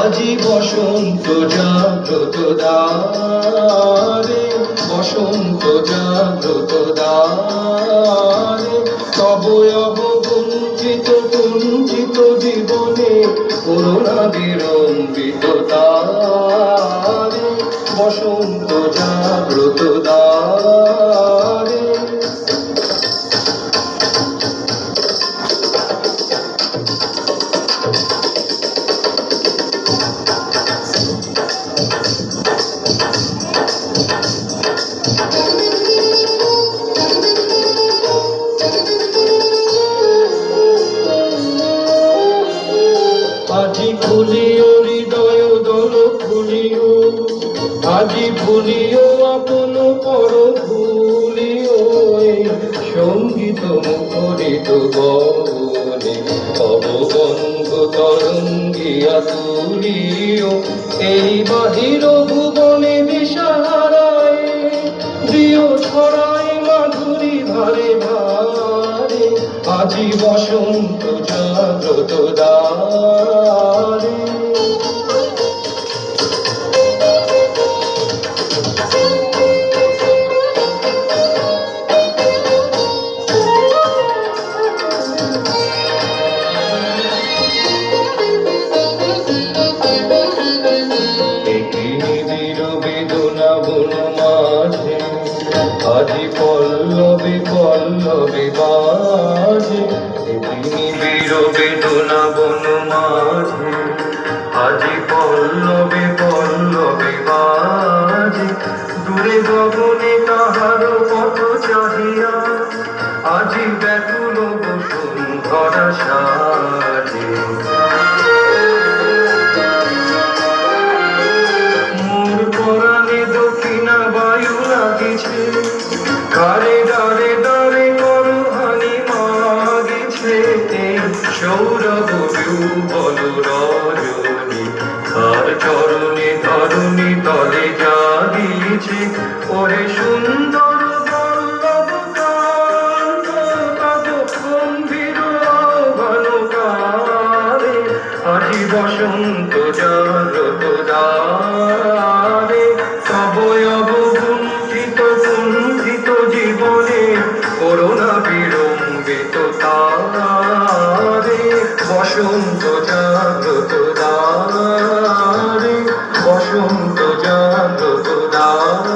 আজি বসন্ত জাগ্রত দ্বারে, বসন্ত জাগ্রত দ্বারে, তব অবগুঞ্চিত কুঞ্চিত জীবনে করুণা বিলম্বিত তারে, বসন্ত জাগ্রত দ্বারে। আজি খুলিও হৃদয় দল খুলিও, আজি ভুলিও আপন পর ভুলিও, এই সঙ্গীত মুখরিত গগনে অবগন্ধ তরঙ্গিয়া তুলিও, এই বাহির ভুবনে দিশাহারায় দিও ছড়াই মাধুরী ভারে ভারে, আজি বসন্ত জাগ্রত দ্বারে। বেদনা বন মাঝে আজি পল্লবে পল্লবে বাজে, নিবিড় বেদনা বন মাঝে আজি পল্লবে পল্লবে বাজে, দূরে গগনে কাহার পথ চাহিয়া আজি ব্যাকুল বসুন্ধরা সাজে। কারে ডারে ডারে করহানি মাগিছে, সৌরভ যুগল রজনী তার চরণে ধরণী তলে জাগিছে, ওরে সুন্দর বল্লভ কান্ত তব গম্ভীর ঘনকারে, আজি বসন্ত জাগ্রত দ্বারে, তব অবগুণ্ঠিত কুণ্ঠিত জীবনে করুণা বিলম্বিত তারে, বসন্ত জাগ্রত দ্বারে, বসন্ত জাগ্রত দ্বারে।